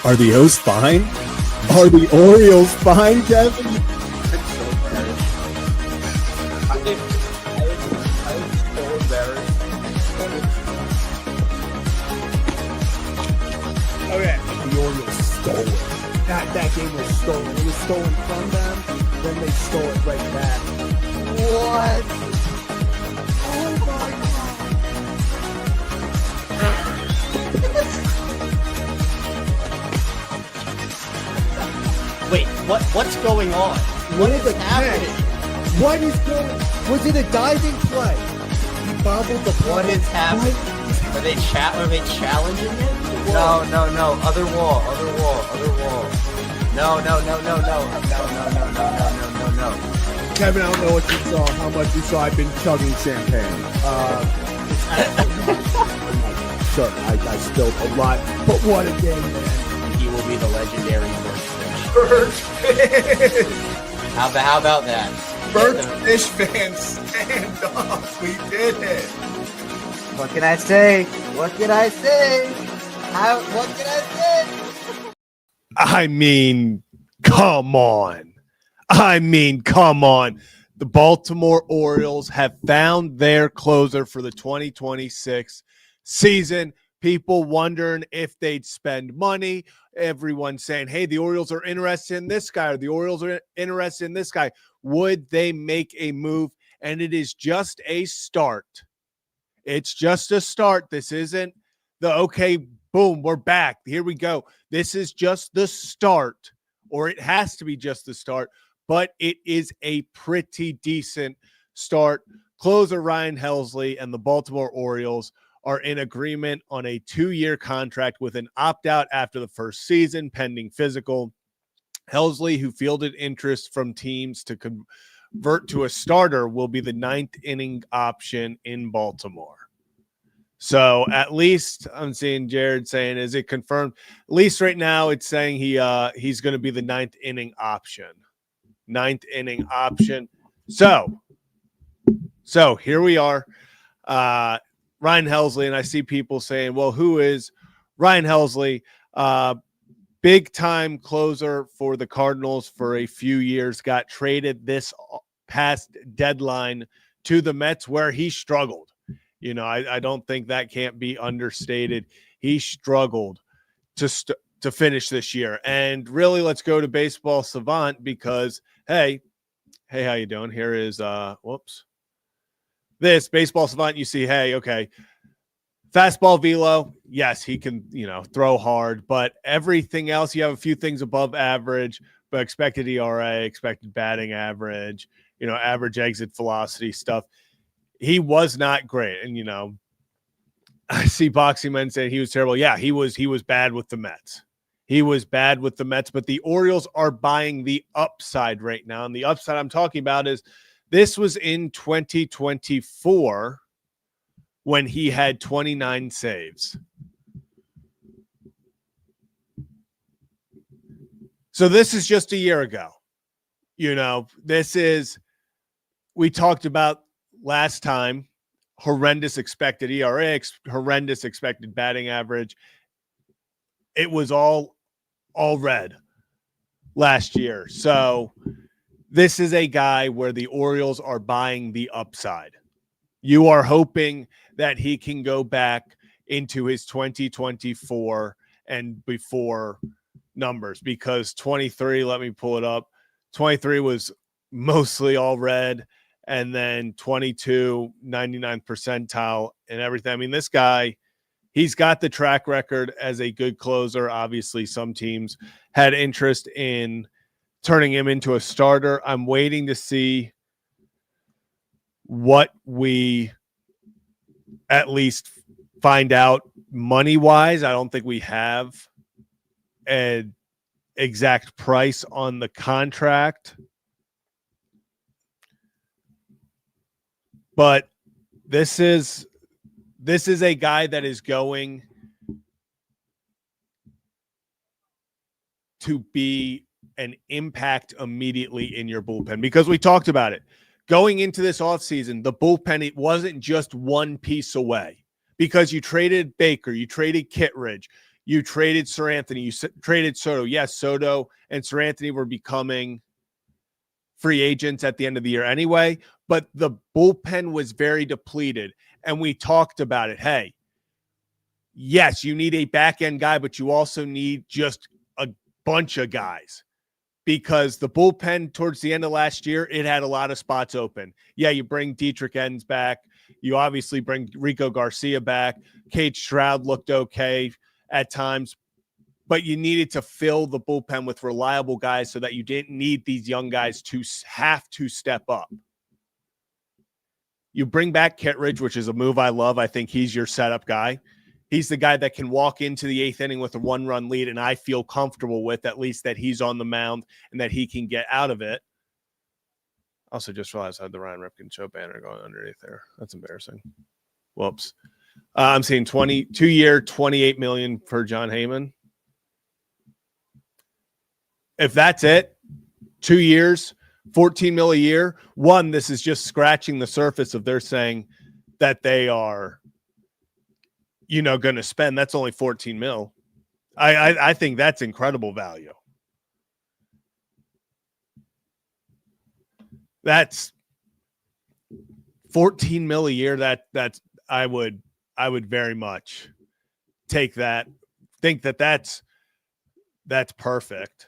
Are the O's fine? Are the Orioles fine, Kevin? It's so embarrassing. I am so embarrassed. Okay. The Orioles stole it. That game was stolen. It was stolen from them, then they stole it right back. What? Oh my God. Wait, what's going on? What is happening? What is going? Was it a diving play? He bobbled the ball. What is happening? Are they challenging him? No. Other wall. No. Kevin, I don't know what you saw, how much you saw. I've been chugging champagne. Sure, I spilled a lot, but what a game, man. He will be the legendary Birdfish. How about that? Birdfish fans, stand up. We did it. What can I say? What can I say? I mean, come on. The Baltimore Orioles have found their closer for the 2026 season. People wondering if they'd spend money. Everyone saying, hey, the Orioles are interested in this guy, or the Orioles are interested in this guy. Would they make a move? And it is just a start. It's just a start. This isn't the, okay, boom, we're back. Here we go. This is just the start, or it has to be just the start, but it is a pretty decent start. Closer Ryan Helsley and the Baltimore Orioles are in agreement on a 2-year contract with an opt-out after the first season, pending physical. Helsley, who fielded interest from teams to convert to a starter, will be the 9th inning option in Baltimore. So at least I'm seeing Jared saying, is it confirmed? At least right now it's saying he's going to be the 9th inning option. 9th inning option. So here we are. Ryan Helsley, and I see people saying, well, who is Ryan Helsley? Big time closer for the Cardinals for a few years, got traded this past deadline to the Mets, where he struggled. You know, I don't think that can't be understated. He struggled to finish this year. And really, let's go to Baseball Savant because, hey, how you doing? Here is, this Baseball Savant. You see, hey, okay, fastball velo. Yes, he can, throw hard, but everything else, you have a few things above average, but expected ERA, expected batting average, average exit velocity stuff. He was not great. And, I see Boxing Men saying he was terrible. Yeah, he was bad with the Mets. But the Orioles are buying the upside right now. And the upside I'm talking about is this was in 2024 when he had 29 saves. So this is just a year ago. We talked about last time, horrendous expected ERA, horrendous expected batting average. It was all red last year. So this is a guy where the Orioles are buying the upside. You are hoping that he can go back into his 2024 and before numbers, because 23, let me pull it up. 23 was mostly all red. And then 22, 99th percentile and everything. I mean, this guy, he's got the track record as a good closer. Obviously, some teams had interest in turning him into a starter. I'm waiting to see what we at least find out money-wise. I don't think we have an exact price on the contract. But this is a guy that is going to be an impact immediately in your bullpen, because we talked about it. Going into this offseason, the bullpen, it wasn't just one piece away, because you traded Baker, you traded Kittredge, You traded Sir Anthony. You traded Soto. Yes, Soto and Sir Anthony were becoming free agents at the end of the year anyway, but the bullpen was very depleted. And we talked about it. Hey, yes, you need a back-end guy, but you also need just a bunch of guys because the bullpen towards the end of last year, it had a lot of spots open. Yeah, you bring Dietrich Enns back. You obviously bring Rico Garcia back. Cade Stroud looked okay at times, but you needed to fill the bullpen with reliable guys so that you didn't need these young guys to have to step up. You bring back Kittredge, which is a move I love. I think he's your setup guy. He's the guy that can walk into the 8th inning with a 1-run lead, and I feel comfortable with at least that he's on the mound and that he can get out of it. Also, just realized I had the Ryan Ripken show banner going underneath there. That's embarrassing. Whoops. I'm seeing 2-year, $28 million for John Heyman. If that's it, 2 years, $14 million a year. One, this is just scratching the surface of they're saying that they are, going to spend. That's only $14 million. I think that's incredible value. That's $14 million a year. That's I would very much take that. Think that's perfect,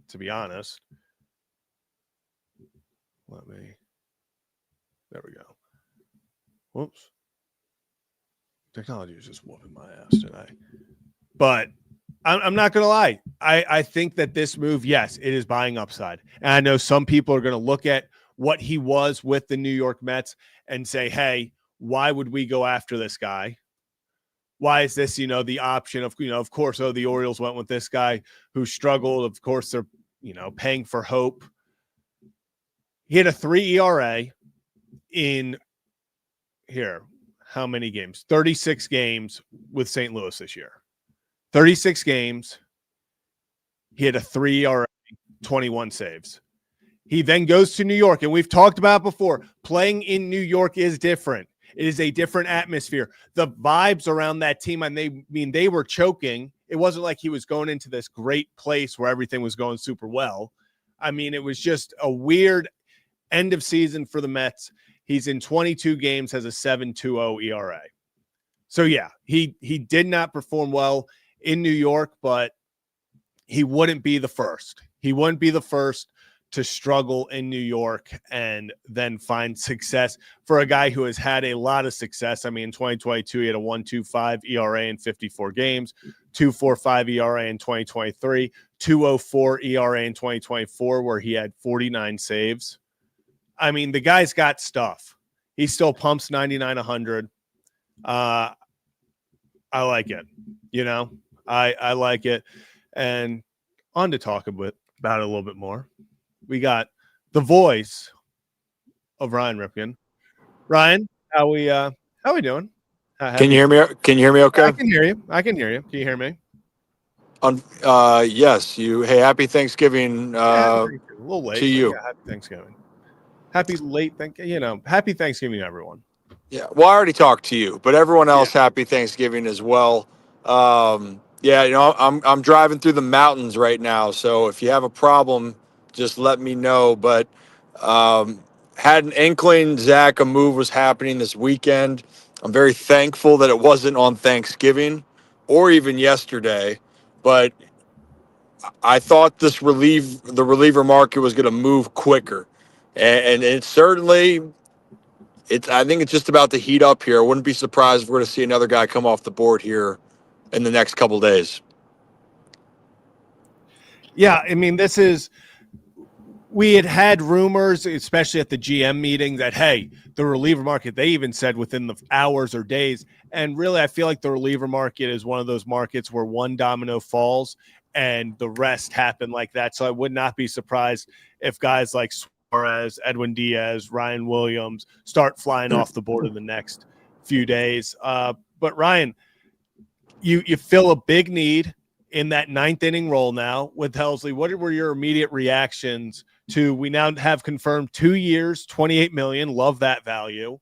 to be honest. There we go. Whoops. Technology is just whooping my ass today. But I'm not going to lie. I think that this move, yes, it is buying upside. And I know some people are going to look at what he was with the New York Mets and say, hey, why would we go after this guy? Why is this, the option of, of course, the Orioles went with this guy who struggled. Of course, they're, paying for hope. He had a 3 ERA in here. How many games? 36 games with St. Louis this year. 36 games. He had a 3 ERA, 21 saves. He then goes to New York, and we've talked about it before. Playing in New York is different. It is a different atmosphere. The vibes around that team, and they were choking. It wasn't like he was going into this great place where everything was going super well. It was just a weird end of season for the Mets. He's in 22 games, has a 7.20 ERA. So, yeah, he did not perform well in New York, but he wouldn't be the first. He wouldn't be the first to struggle in New York and then find success for a guy who has had a lot of success. In 2022, he had a 1.25 ERA in 54 games, 2.45 ERA in 2023, 2.04 ERA in 2024, where he had 49 saves. The guy's got stuff. He still pumps 99, 100. I like it. I like it. And on to talk about it a little bit more. We got the voice of Ryan Ripken. Ryan, how we doing? Can you hear me? Can you hear me okay? I can hear you. Can you hear me? Yes. Hey, happy Thanksgiving A little late to you. Yeah, happy Thanksgiving. Happy Thanksgiving, everyone. Yeah. Well, I already talked to you, but everyone else, happy Thanksgiving as well. I'm driving through the mountains right now, so if you have a problem, just let me know. But had an inkling, Zach, a move was happening this weekend. I'm very thankful that it wasn't on Thanksgiving or even yesterday, but I thought the reliever market was going to move quicker, and it certainly. I think it's just about to heat up here. I wouldn't be surprised if we're going to see another guy come off the board here in the next couple of days. Yeah, we had rumors, especially at the GM meeting, that, hey, the reliever market, they even said within the hours or days. And really, I feel like the reliever market is one of those markets where one domino falls and the rest happen like that. So I would not be surprised if guys like Suarez, Edwin Diaz, Ryan Williams start flying off the board in the next few days. But Ryan, you fill a big need in that 9th inning role now with Helsley. What were your immediate reactions to, we now have confirmed 2 years, $28 million. Love that value.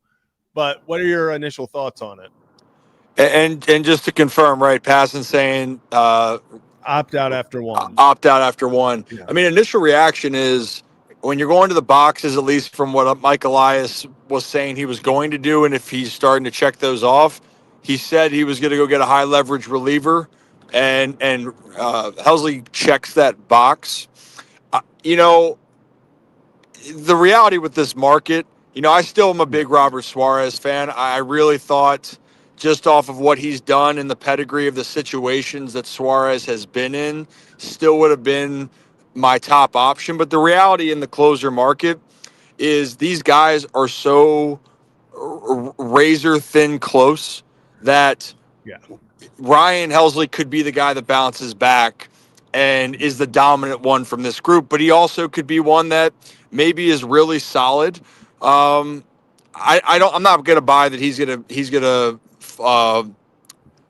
But what are your initial thoughts on it? And just to confirm, right? Passon saying Opt out after one. opt out after one. Yeah. I mean, initial reaction is when you're going to the boxes, at least from what Mike Elias was saying he was going to do, and if he's starting to check those off, he said he was going to go get a high leverage reliever, and Helsley checks that box. You know, the reality with this market, I still am a big Robert Suarez fan. I really thought, just off of what he's done and the pedigree of the situations that Suarez has been in, still would have been my top option. But the reality in the closer market is these guys are so razor thin close that Yeah. Ryan Helsley could be the guy that bounces back and is the dominant one from this group, but he also could be one that maybe is really solid. I'm not going to buy that he's gonna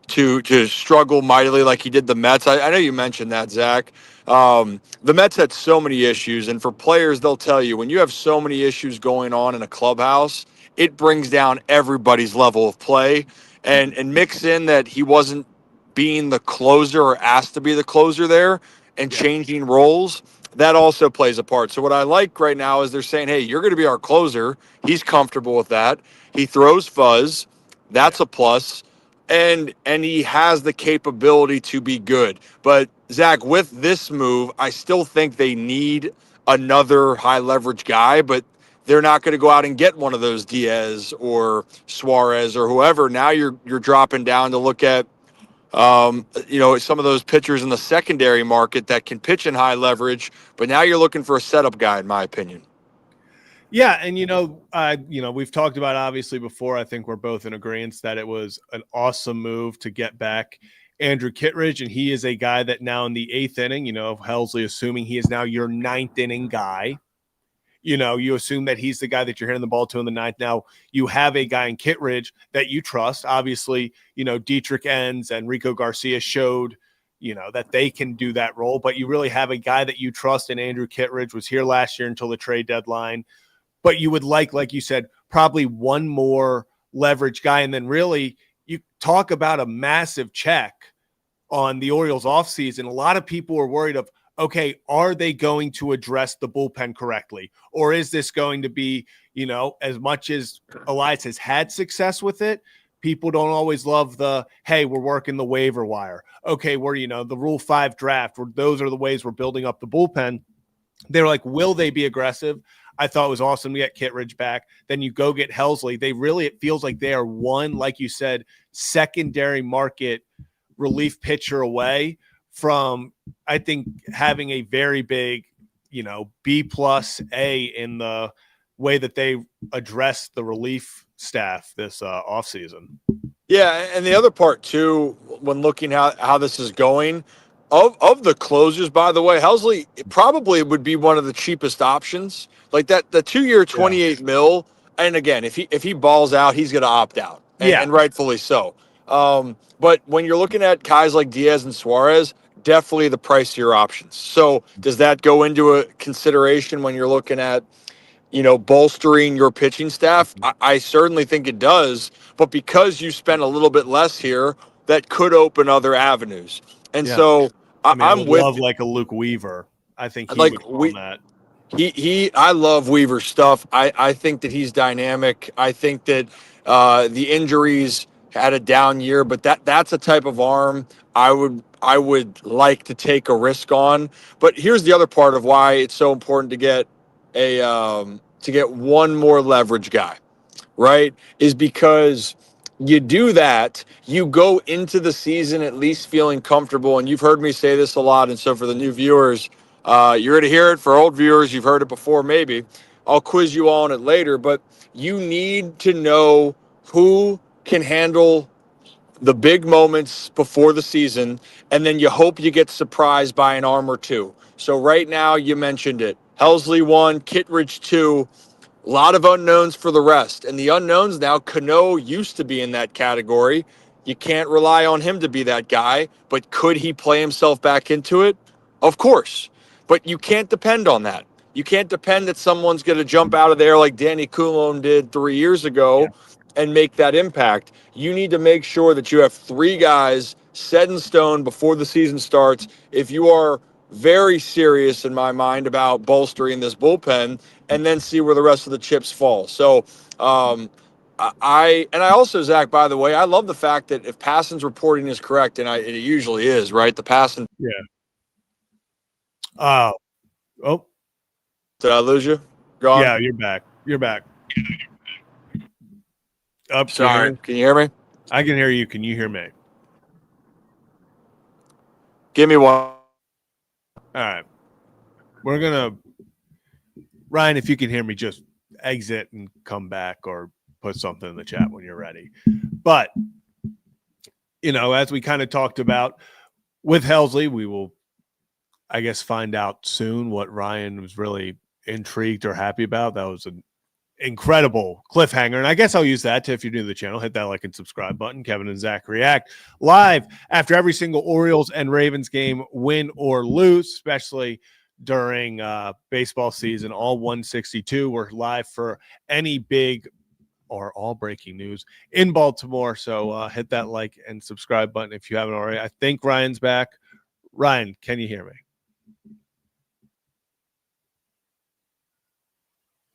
to struggle mightily like he did the Mets. I know you mentioned that, Zach. The Mets had so many issues, and for players, they'll tell you when you have so many issues going on in a clubhouse, it brings down everybody's level of play. And mix in that he wasn't being the closer or asked to be the closer there and Yeah. changing roles. That also plays a part. So what I like right now is they're saying, "Hey, you're going to be our closer." He's comfortable with that. He throws fuzz. That's Yeah. a plus and he has the capability to be good. But Zach, with this move, I still think they need another high leverage guy, but they're not going to go out and get one of those Diaz or Suarez or whoever. Now you're dropping down to look at some of those pitchers in the secondary market that can pitch in high leverage, but now you're looking for a setup guy, in my opinion. Yeah, and we've talked about obviously before. I think we're both in agreement that it was an awesome move to get back Andrew Kittredge, and he is a guy that now in the eighth inning, Helsley assuming he is now your ninth inning guy. You assume that he's the guy that you're hitting the ball to in the ninth. Now you have a guy in Kittredge that you trust. Obviously, Dietrich Enns and Rico Garcia showed, that they can do that role, but you really have a guy that you trust. And Andrew Kittredge was here last year until the trade deadline. But you would like you said, probably one more leverage guy. And then really you talk about a massive check on the Orioles offseason. A lot of people were worried of, okay, are they going to address the bullpen correctly? Or is this going to be, as much as Elias has had success with it, people don't always love hey, we're working the waiver wire. Okay, we're, the Rule 5 draft, where those are the ways we're building up the bullpen. They're like, will they be aggressive? I thought it was awesome to get Kittredge back. Then you go get Helsley. It feels like they are one, like you said, secondary market relief pitcher away from, I think, having a very big, B plus A in the way that they address the relief staff this offseason. Yeah, and the other part too, when looking how this is going, of the closers, by the way, Helsley probably would be one of the cheapest options. Like that, the 2-year, 28 mil. And again, if he balls out, he's going to opt out, and rightfully so. But when you're looking at guys like Diaz and Suarez, definitely the pricier options. So does that go into a consideration when you're looking at bolstering your pitching staff? I certainly think it does, but because you spend a little bit less here, that could open other avenues. And so I I'm would with love like a Luke Weaver. I think he like would on that. I love Weaver's stuff. I think that he's dynamic. I think that the injuries had a down year, but that's a type of arm I would like to take a risk on. But here's the other part of why it's so important to get one more leverage guy, right? Is because you do that, you go into the season at least feeling comfortable. And you've heard me say this a lot. And so for the new viewers, you're going to hear it. For old viewers, you've heard it before, maybe. I'll quiz you all on it later. But you need to know who can handle the big moments before the season, and then you hope you get surprised by an arm or two. So right now, you mentioned it. Helsley 1, Kittredge 2, a lot of unknowns for the rest. And the unknowns now, Cano used to be in that category. You can't rely on him to be that guy, but could he play himself back into it? Of course. But you can't depend on that. You can't depend that someone's going to jump out of there like Danny Coulomb did 3 years ago and make that impact. You need to make sure that you have 3 guys set in stone before the season starts. If you are very serious in my mind about bolstering this bullpen, and then see where the rest of the chips fall. So, I also, Zach, by the way, I love the fact that if Passan's reporting is correct, and it usually is, right? The Passan. Yeah. Oh. Did I lose you? Gone? Yeah, you're back. You're back. Up. Sorry. Can you hear me? I can hear you. Can you hear me? Give me one. All right. We're gonna Ryan, if you can hear me, just exit and come back or put something in the chat when you're ready. But as we kind of talked about with Helsley, we will, I guess, find out soon what Ryan was really intrigued or happy about. That was an incredible cliffhanger. And I guess I'll use that to, if you're new to the channel, hit that like and subscribe button. Kevin and Zach react live after every single Orioles and Ravens game, win or lose, especially during baseball season. All 162. We're live for any big or all breaking news in Baltimore. So hit that like and subscribe button if you haven't already. I think Ryan's back. Ryan, can you hear me?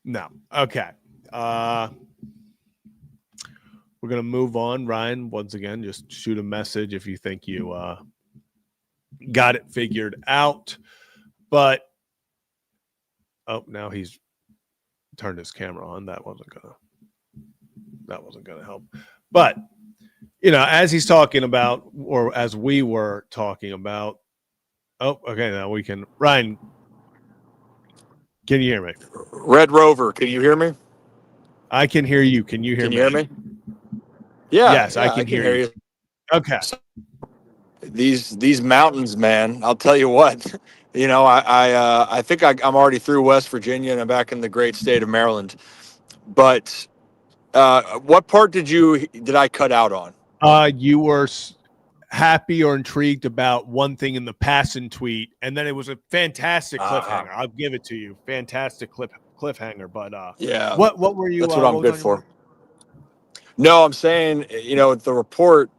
No. Okay. We're going to move on. Ryan, once again, just shoot a message if you think you got it figured out. But, now he's turned his camera on. That wasn't going to help. But, as he's talking about, or as we were talking about, okay, now we can. Ryan, can you hear me? Red Rover, can you hear me? I can hear you. Can you hear me? Can you hear me? Yeah. Yes, I can hear you. Okay. These mountains, man. I'll tell you what. I think I'm already through West Virginia and I'm back in the great state of Maryland. But what part did I cut out on? You were happy or intrigued about one thing in the Passan tweet, and then it was a fantastic cliffhanger. I'll give it to you. Fantastic cliffhanger. But yeah, what were you? That's what I'm good for. No, I'm saying, the report.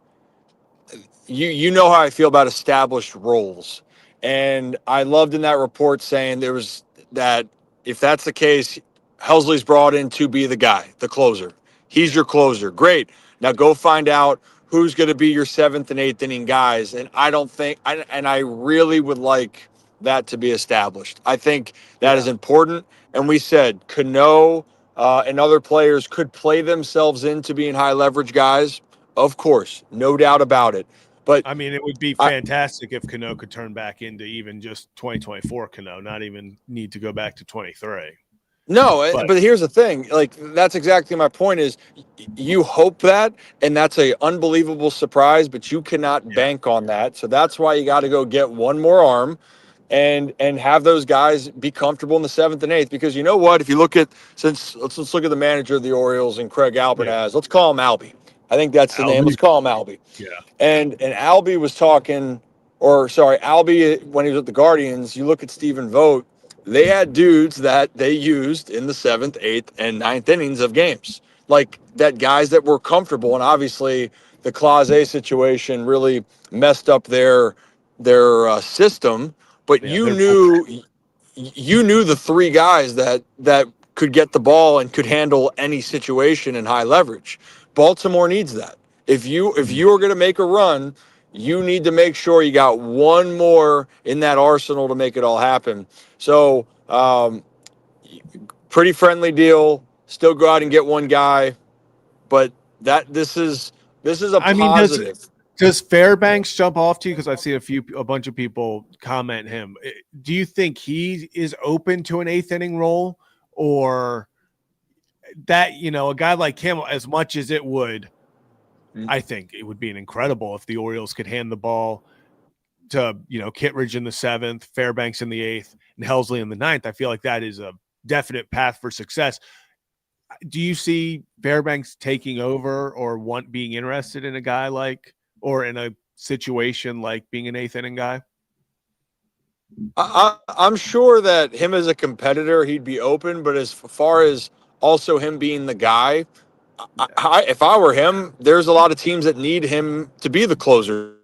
You know how I feel about established roles, and I loved in that report saying there was that if that's the case, Helsley's brought in to be the guy, the closer. He's your closer. Great. Now go find out who's going to be your 7th and 8th inning guys. And I really would like that to be established. I think that is important. And we said Cano and other players could play themselves into being high leverage guys. Of course, no doubt about it. But I mean, it would be fantastic if Cano could turn back into even just 2024 Cano, not even need to go back to 23. No, but here's the thing. Like, that's exactly my point is you hope that, and that's a unbelievable surprise, but you cannot bank on that. So that's why you got to go get one more arm and have those guys be comfortable in the 7th and 8th. Because you know what? If you look at, let's look at the manager of the Orioles and Craig Alpernaz. Let's call him Albie. I think that's the name. Let's call him Albie. Yeah. And Albie was talking, Albie, when he was at the Guardians, you look at Stephen Vogt, they had dudes that they used in the 7th, 8th, and 9th innings of games. Like that guys that were comfortable. And obviously the Clase situation really messed up their system. But you knew the 3 guys that could get the ball and could handle any situation in high leverage. Baltimore needs that. If you are going to make a run, you need to make sure you got one more in that arsenal to make it all happen. So, pretty friendly deal. Still go out and get one guy, but this is a positive. Does Fairbanks jump off to you? Because I've seen a bunch of people comment him. Do you think he is open to an 8th inning role, or that a guy like him, as much as it would? I think it would be incredible if the Orioles could hand the ball to, Kittredge in the 7th, Fairbanks in the 8th, and Helsley in the 9th. I feel like that is a definite path for success. Do you see Fairbanks taking over or being interested in a guy or in a situation like being an 8th inning guy? I'm sure that him as a competitor, he'd be open, but as far as also him being the guy, If I were him, there's a lot of teams that need him to be the closer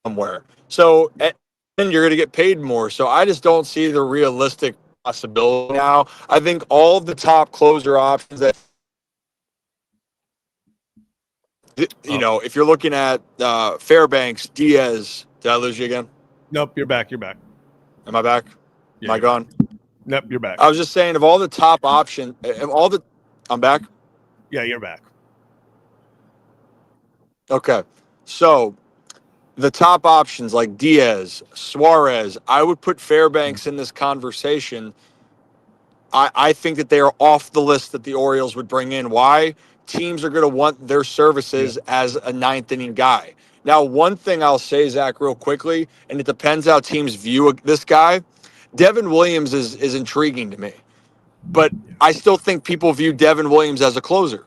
somewhere. So and you're going to get paid more. So I just don't see the realistic possibility now. I think all the top closer options that Oh, if you're looking at Fairbanks, Diaz, did I lose you again? nope, you're back. You're back. Am I back? Yeah, Am I you're back. gone? Nope, you're back. I was just saying of all the top options, I'm back. Yeah, you're back. Okay, so the top options like Diaz, Suarez, I would put Fairbanks in this conversation. I think that they are off the list that the Orioles would bring in. Why? Teams are going to want their Yeah. services as a ninth inning guy. Now, one thing I'll say, Zach, real quickly, and it depends how teams view this guy. Devin Williams is intriguing to me, but I still think people view Devin Williams as a closer.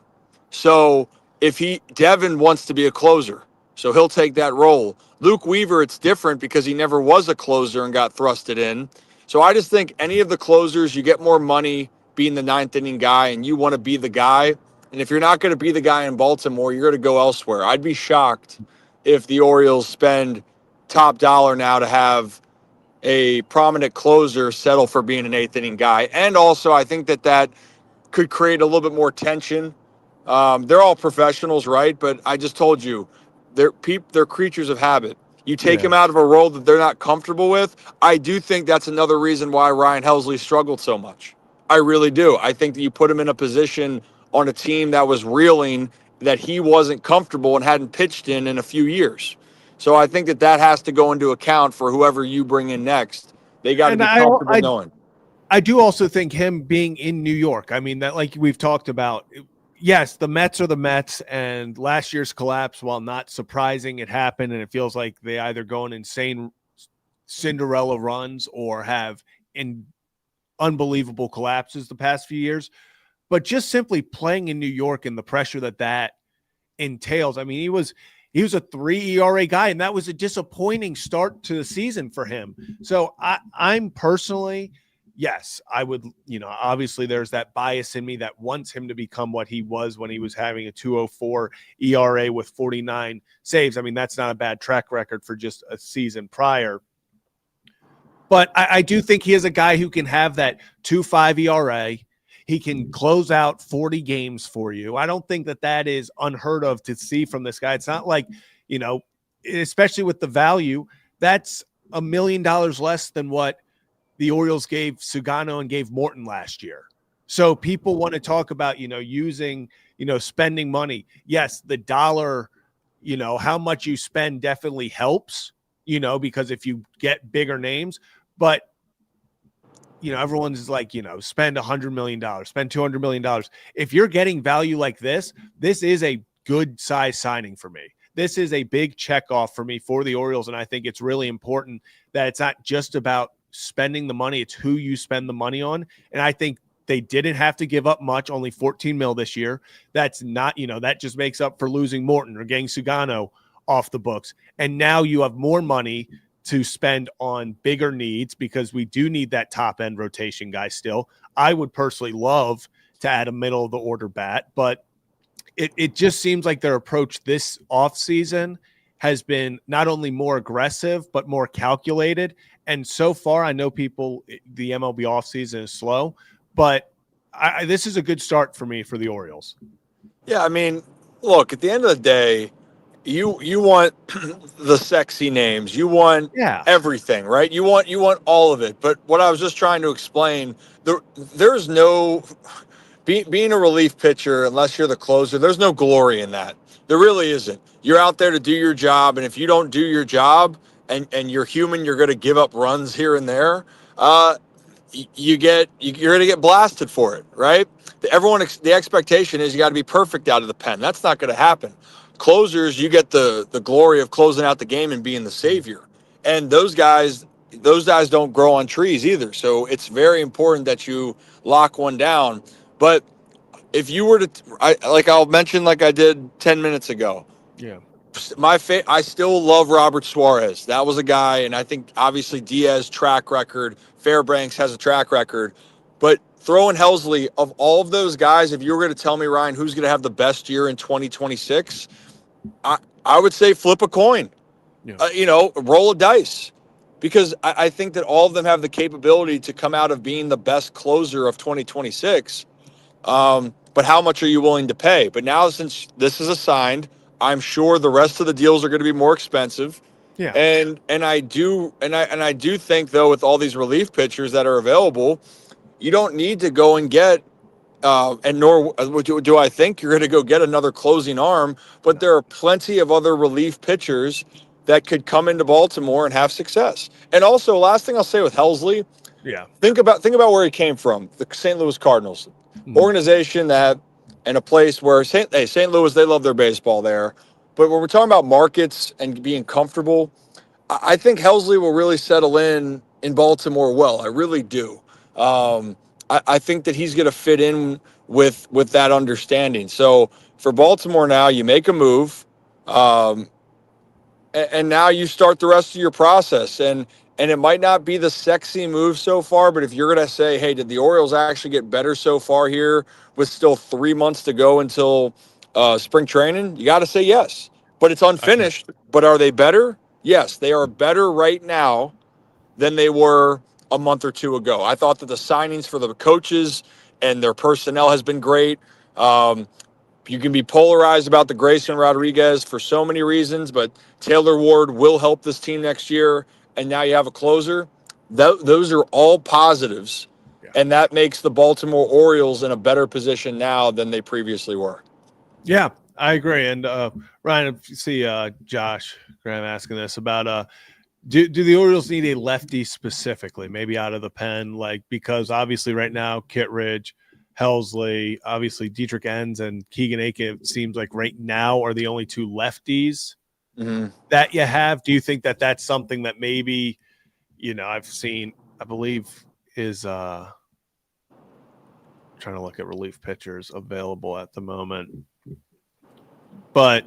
So if Devin wants to be a closer, so he'll take that role. Luke Weaver, it's different because he never was a closer and got thrusted in. So I just think any of the closers, you get more money being the ninth inning guy, and you want to be the guy. And if you're not going to be the guy in Baltimore, you're going to go elsewhere. I'd be shocked if the Orioles spend top dollar now to have a prominent closer settle for being an eighth inning guy. And also, I think that could create a little bit more tension. They're all professionals, right? But I just told you, they're creatures of habit. You take Yeah. them out of a role that they're not comfortable with. I do think that's another reason why Ryan Helsley struggled so much. I really do. I think that you put him in a position on a team that was reeling, that he wasn't comfortable and hadn't pitched in a few years. So I think that has to go into account for whoever you bring in next. They got to And be I, comfortable I knowing. I do also think him being in New York. I mean, that like we've talked about. Yes, the Mets are the Mets, and last year's collapse, while not surprising, it happened, and it feels like they either go on insane Cinderella runs or have in unbelievable collapses the past few years. But just simply playing in New York and the pressure that entails. I mean, he was a 3 ERA guy, and that was a disappointing start to the season for him. So I'm personally, yes, I would, obviously there's that bias in me that wants him to become what he was when he was having a 2.04 ERA with 49 saves. I mean, that's not a bad track record for just a season prior. But I do think he is a guy who can have that 2.5 ERA. He can close out 40 games for you. I don't think that is unheard of to see from this guy. It's not like, especially with the value, that's $1 million less than what the Orioles gave Sugano and gave Morton last year. So people want to talk about, using, spending money. Yes, the dollar, how much you spend definitely helps, because if you get bigger names, but everyone's like, spend $100 million, spend $200 million. If you're getting value like this is a good size signing for me. This is a big check off for me for the Orioles. And I think it's really important that it's not just about spending the money. It's who you spend the money on. And I think they didn't have to give up much, only 14 mil this year. That's not, that just makes up for losing Morton or getting Sugano off the books. And now you have more money to spend on bigger needs because we do need that top end rotation guy still. I would personally love to add a middle of the order bat, but it just seems like their approach this offseason has been not only more aggressive, but more calculated. And so far, I know the MLB offseason is slow, but this is a good start for me for the Orioles. Yeah, I mean, look, at the end of the day, you want the sexy names. You want everything, right? You want all of it. But what I was just trying to explain, there's no being a relief pitcher unless you're the closer. There's no glory in that. There really isn't. You're out there to do your job, and if you don't do your job and you're human, you're going to give up runs here and there. You're going to get blasted for it, right? The expectation is you got to be perfect out of the pen. That's not going to happen. Closers, you get the glory of closing out the game and being the savior. And those guys don't grow on trees either. So it's very important that you lock one down. But if you were to, I'll mention like I did 10 minutes ago. Yeah. I still love Robert Suarez. That was a guy, and I think obviously Diaz track record, Fairbanks has a track record. But throwing Helsley, of all of those guys, if you were going to tell me, Ryan, who's going to have the best year in 2026, I would say flip a coin, Yeah. Roll a dice, because I think that all of them have the capability to come out of being the best closer of 2026. But how much are you willing to pay? But now, since this is assigned, I'm sure the rest of the deals are going to be more expensive. Yeah. And I do think, though, with all these relief pitchers that are available, you don't need to go and get and nor do I think you're going to go get another closing arm, but there are plenty of other relief pitchers that could come into Baltimore and have success. And also, last thing I'll say with Helsley, Yeah. think about where he came from, the St. Louis Cardinals, organization that, and a place where St. Louis, they love their baseball there. But when we're talking about markets and being comfortable, I think Helsley will really settle in Baltimore well. I really do. I think that he's going to fit in with that understanding. So for Baltimore now, you make a move, and now you start the rest of your process. And it might not be the sexy move so far, but if you're going to say, hey, did the Orioles actually get better so far here with still 3 months to go until spring training? You got to say yes. But it's unfinished. But are they better? Yes, they are better right now than they were a month or two ago. I thought that the signings for the coaches and their personnel has been great. You can be polarized about the Grayson Rodriguez for so many reasons, but Taylor Ward will help this team next year. And now you have a closer. Those are all positives. Yeah. And that makes the Baltimore Orioles in a better position now than they previously were. Yeah, I agree. And Ryan, if you see Josh Graham asking this about do the Orioles need a lefty specifically, maybe out of the pen, because obviously right now Kittredge, Helsley, obviously Dietrich Enns and Keegan Aiken, it seems like right now are the only two lefties that you have. Do you think that that's something that maybe, I've seen, I believe is trying to look at relief pitchers available at the moment, but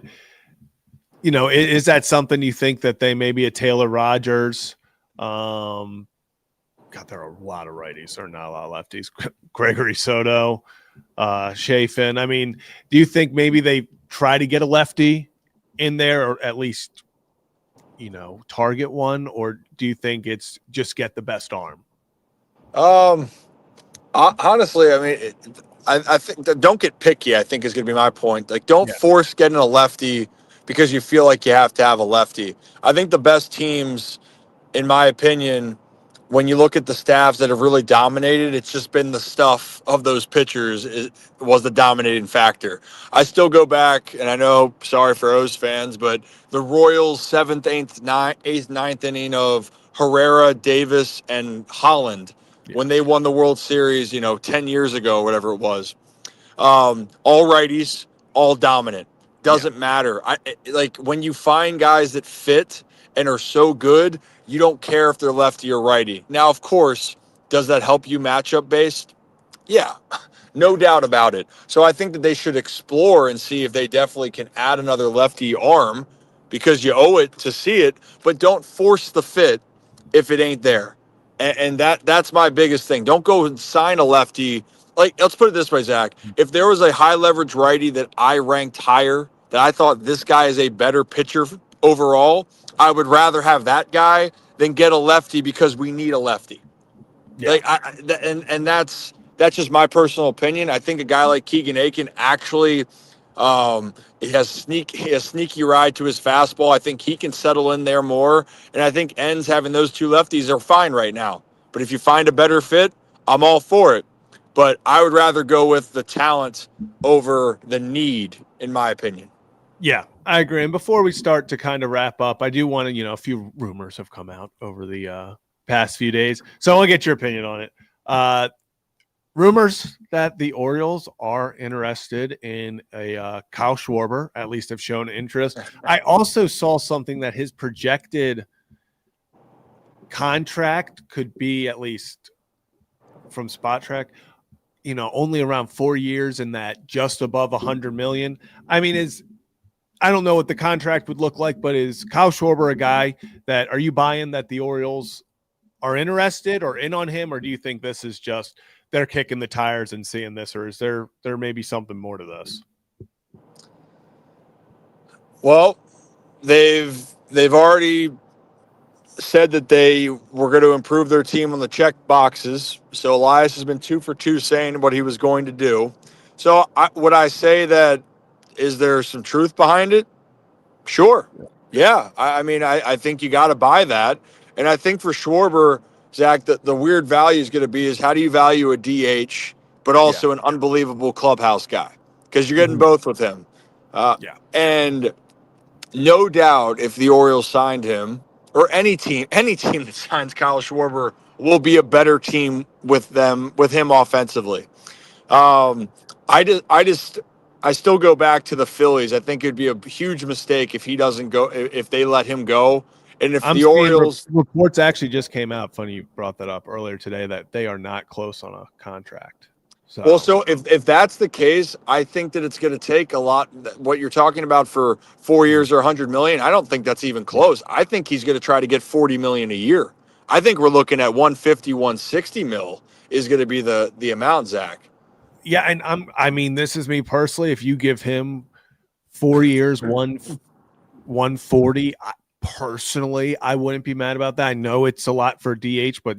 is that something you think that they maybe a Taylor Rogers? God, there are a lot of righties. There are not a lot of lefties. Gregory Soto, Chafin. I mean, do you think maybe they try to get a lefty in there, or at least, target one, or do you think it's just get the best arm? Honestly, I mean, I think that don't get picky, I think is going to be my point. Like, don't force getting a lefty because you feel like you have to have a lefty. I think the best teams, in my opinion, when you look at the staffs that have really dominated, it's just been the stuff of those pitchers was the dominating factor. I still go back, and I know, sorry for O's fans, but the Royals' 7th, 8th, 9th inning of Herrera, Davis, and Holland when they won the World Series, 10 years ago, whatever it was. All righties, all dominant. Doesn't matter. Like when you find guys that fit and are so good, you don't care if they're lefty or righty. Now, of course, does that help you matchup based? Yeah, no doubt about it. So I think that they should explore and see if they definitely can add another lefty arm because you owe it to see it, but don't force the fit if it ain't there. And that's my biggest thing. Don't go and sign a lefty. Like, let's put it this way, Zach. If there was a high leverage righty that I ranked higher, that I thought this guy is a better pitcher overall, I would rather have that guy than get a lefty because we need a lefty. Yeah. And that's just my personal opinion. I think a guy like Keegan Aiken actually he has sneaky ride to his fastball. I think he can settle in there more. And I think Enns having those two lefties are fine right now. But if you find a better fit, I'm all for it. But I would rather go with the talent over the need, in my opinion. Yeah, I agree. And before we start to kind of wrap up, I do want to, a few rumors have come out over the past few days. So I want to get your opinion on it. Rumors that the Orioles are interested in a Kyle Schwarber, at least have shown interest. I also saw something that his projected contract could be, at least from Spot Track, only around 4 years and that just above $100 million. I mean, I don't know what the contract would look like, but is Kyle Schwarber a guy that, are you buying that the Orioles are interested or in on him? Or do you think this is just they're kicking the tires and seeing this, or is there may be something more to this? Well, they've already said that they were going to improve their team on the check boxes. So Elias has been 2 for 2 saying what he was going to do. So would I say that is there some truth behind it? Sure. Yeah. I mean, I think you got to buy that. And I think for Schwarber, Zach, the weird value is going to be is how do you value a DH, but also an unbelievable clubhouse guy? Because you're getting both with him. And no doubt if the Orioles signed him or any team that signs Kyle Schwarber will be a better team with him offensively. I still go back to the Phillies. I think it'd be a huge mistake if he doesn't go, if they let him go. And if I'm the seeing Orioles reports actually just came out. Funny you brought that up earlier today that they are not close on a contract. So if that's the case, I think that it's going to take a lot. What you're talking about for 4 years or 100 million, I don't think that's even close. I think he's going to try to get 40 million a year. I think we're looking at 150, 160 mil is going to be the amount, Zach. Yeah, and I mean, this is me personally. If you give him 4 years, 140, personally, I wouldn't be mad about that. I know it's a lot for DH, but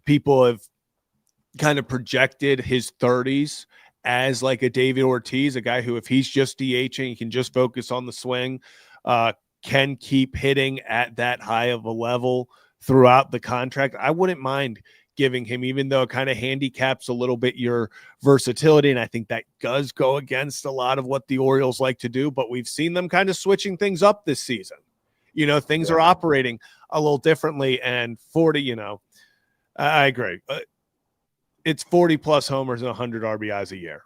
people have kind of projected his 30s as like a David Ortiz, a guy who, if he's just DHing, he can just focus on the swing, can keep hitting at that high of a level throughout the contract. I wouldn't mind giving him, even though it kind of handicaps a little bit your versatility. And I think that does go against a lot of what the Orioles like to do, but we've seen them kind of switching things up this season. Things are operating a little differently, and 40, I agree. It's 40 plus homers and 100 RBIs a year,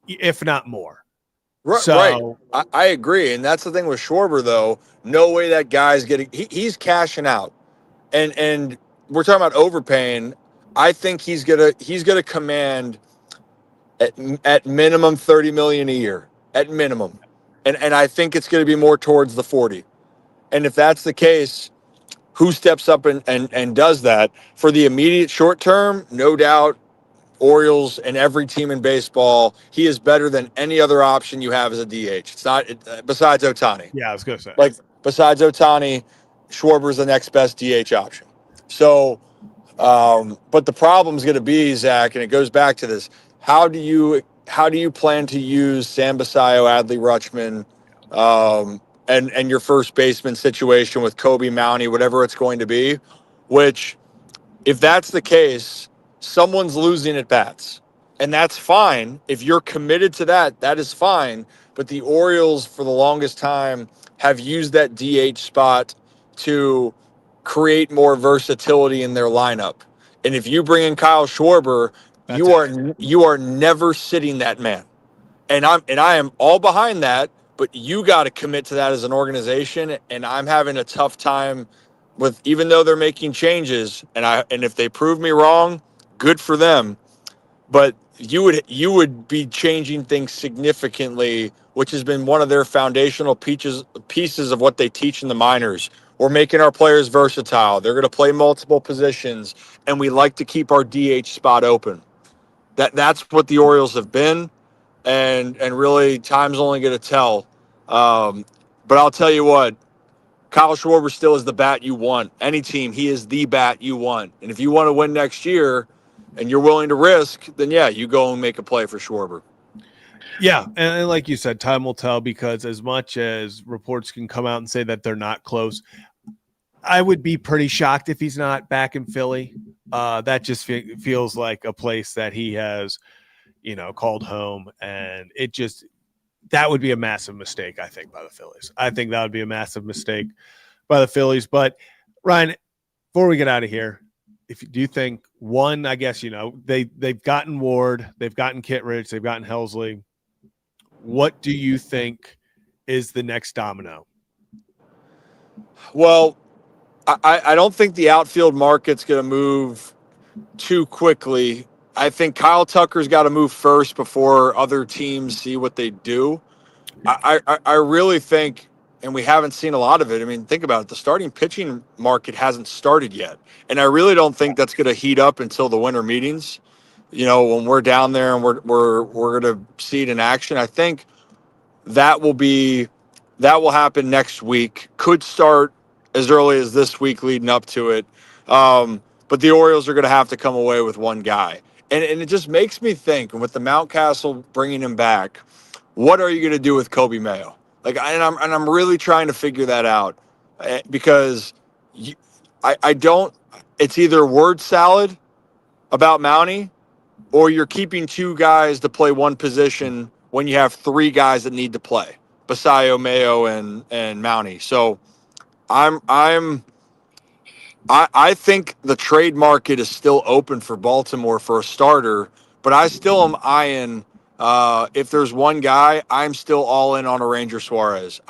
if not more. Right. I agree. And that's the thing with Schwarber, though. No way that guy's getting he's cashing out. And we're talking about overpaying. I think he's gonna command at minimum 30 million a year. At minimum. And I think it's gonna be more towards the 40. And if that's the case, who steps up and does that? For the immediate short term, no doubt Orioles and every team in baseball, he is better than any other option you have as a DH. It's not besides Ohtani. Yeah, I was going to say. Like besides Ohtani, Schwarber's the next best DH option. So, but the problem is going to be, Zach, and it goes back to this: how do you plan to use Sam Basayo, Adley Rutschman, and your first baseman situation with Kobe Mounty, whatever it's going to be? Which, if that's the case, someone's losing at bats. And that's fine. If you're committed to that, that is fine. But the Orioles, for the longest time, have used that DH spot to create more versatility in their lineup. And if you bring in Kyle Schwarber, you are never sitting that man. And I am all behind that, but you got to commit to that as an organization. And I'm having a tough time with, even though they're making changes, and if they prove me wrong, good for them. But you would be changing things significantly, which has been one of their foundational pieces of what they teach in the minors. We're making our players versatile. They're going to play multiple positions, and we like to keep our DH spot open. That's what the Orioles have been, and really time's only going to tell. But I'll tell you what, Kyle Schwarber still is the bat you want. Any team, he is the bat you want. And if you want to win next year and you're willing to risk, then yeah, you go and make a play for Schwarber. Yeah, and like you said, time will tell, because as much as reports can come out and say that they're not close, I would be pretty shocked if he's not back in Philly. That just feels like a place that he has, called home, and that would be a massive mistake, I think, by the Phillies. I think that would be a massive mistake by the Phillies. But Ryan, before we get out of here, do you think, one, I guess, they've gotten Ward, they've gotten Kittredge, they've gotten Helsley. What do you think is the next domino? Well, I don't think the outfield market's going to move too quickly. I think Kyle Tucker's got to move first before other teams see what they do. I really think, and we haven't seen a lot of it. I mean, think about it. The starting pitching market hasn't started yet. And I really don't think that's going to heat up until the winter meetings. when we're down there and we're going to see it in action. I think that will happen next week. Could start as early as this week leading up to it. But the Orioles are going to have to come away with one guy. And it just makes me think, and with the Mountcastle bringing him back, what are you going to do with Kobe Mayo? I'm really trying to figure that out because I don't. It's either word salad about Mountie, or you're keeping two guys to play one position when you have three guys that need to play, Basayo, Mayo, and Mountie. So I think the trade market is still open for Baltimore for a starter, but I still am eyeing. If there's one guy, I'm still all in on a Ranger Suarez.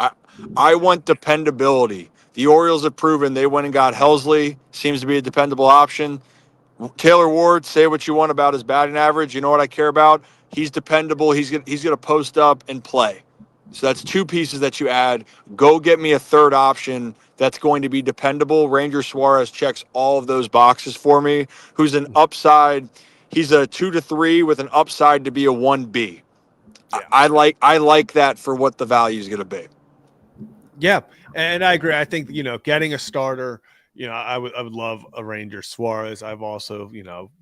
I want dependability. The Orioles have proven they went and got Helsley. Seems to be a dependable option. Taylor Ward, say what you want about his batting average. You know what I care about? He's dependable. He's gonna post up and play. So that's two pieces that you add. Go get me a third option that's going to be dependable. Ranger Suarez checks all of those boxes for me. Who's an upside? He's a 2 to 3 with an upside to be a 1B. Yeah. I like that for what the value is going to be. Yeah, and I agree. I think getting a starter. I would love a Ranger Suarez. I've also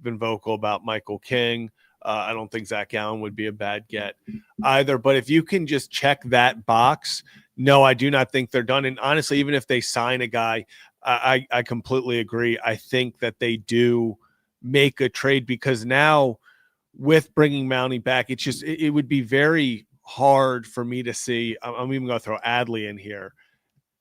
been vocal about Michael King. I don't think Zach Allen would be a bad get either. But if you can just check that box, no, I do not think they're done. And honestly, even if they sign a guy, I completely agree. I think that they do make a trade because now with bringing Mountie back, it would be very hard for me to see. I'm even going to throw Adley in here.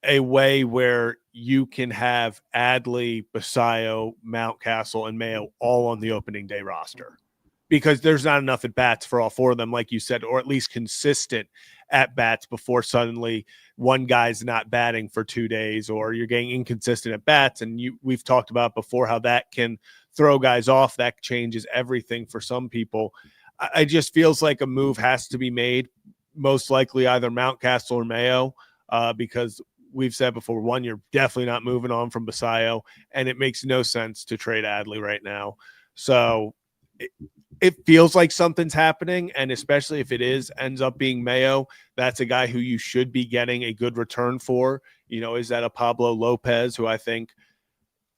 A way where you can have Adley, Basayo, Mountcastle, and Mayo all on the opening day roster because there's not enough at bats for all four of them, like you said, or at least consistent at bats before suddenly one guy's not batting for 2 days or you're getting inconsistent at bats. And we've talked about before how that can throw guys off. That changes everything for some people. I just feels like a move has to be made, most likely either Mountcastle or Mayo, because we've said before, one, you're definitely not moving on from Basayo, and it makes no sense to trade Adley right now. So it feels like something's happening, and especially if it ends up being Mayo, that's a guy who you should be getting a good return for. Is that a Pablo Lopez, who I think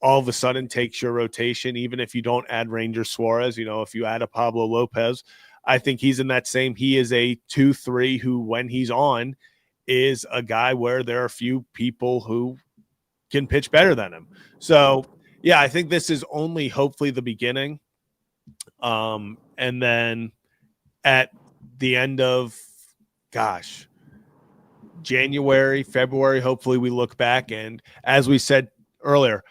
all of a sudden takes your rotation, even if you don't add Ranger Suarez? If you add a Pablo Lopez, I think he's in that same. He is a 2-3 who, when he's on, is a guy where there are a few people who can pitch better than him. So, yeah, I think this is only hopefully the beginning. And then at the end of, January, February, hopefully we look back. And as we said earlier,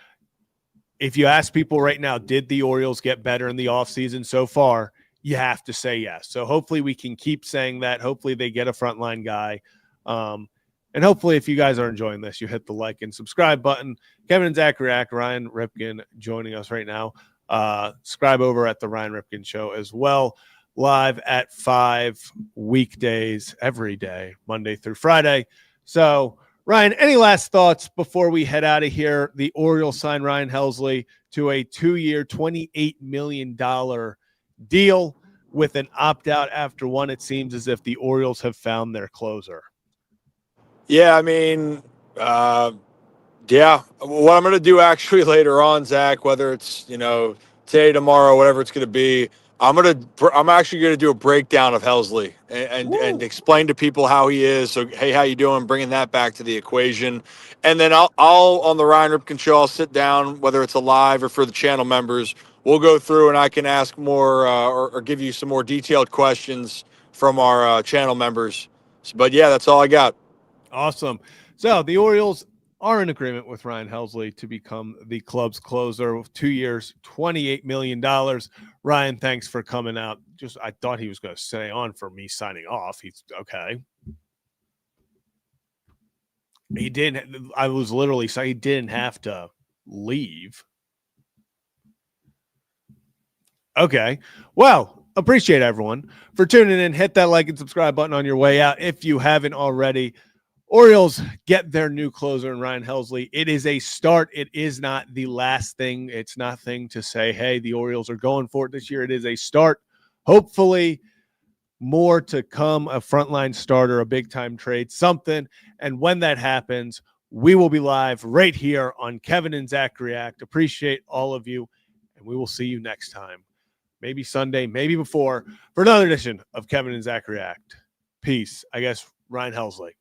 if you ask people right now, did the Orioles get better in the offseason so far? You have to say yes. So hopefully we can keep saying that. Hopefully they get a frontline guy. And hopefully if you guys are enjoying this, you hit the like and subscribe button. Kevin and Zach React, Ryan Ripken joining us right now. Subscribe over at the Ryan Ripken Show as well. Live at 5 weekdays every day, Monday through Friday. So, Ryan, any last thoughts before we head out of here? The Orioles signed Ryan Helsley to a 2-year, $28 million deal with an opt-out after one. It seems as if the Orioles have found their closer. Yeah, I mean, yeah. What I'm going to do actually later on, Zach, whether it's today, tomorrow, whatever it's going to be, I'm actually going to do a breakdown of Helsley and explain to people how he is. So, hey, how you doing? Bringing that back to the equation, and then I'll on the Ryan Ripken Show, I'll sit down, whether it's a live or for the channel members. We'll go through and I can ask more or give you some more detailed questions from our channel members. But yeah, that's all I got. Awesome. So the Orioles are in agreement with Ryan Helsley to become the club's closer with 2 years, $28 million. Ryan, thanks for coming out. I thought he was going to stay on for me signing off. He's okay. He didn't. I was literally saying he didn't have to leave. Okay. Well, appreciate everyone for tuning in. Hit that like and subscribe button on your way out if you haven't already. Orioles get their new closer in Ryan Helsley. It is a start. It is not the last thing. It's nothing to say, hey, the Orioles are going for it this year. It is a start. Hopefully, more to come, a frontline starter, a big-time trade, something. And when that happens, we will be live right here on Kevin and Zach React. Appreciate all of you, and we will see you next time. Maybe Sunday, maybe before, for another edition of Kevin and Zach React. Peace. I guess Ryan Helsley.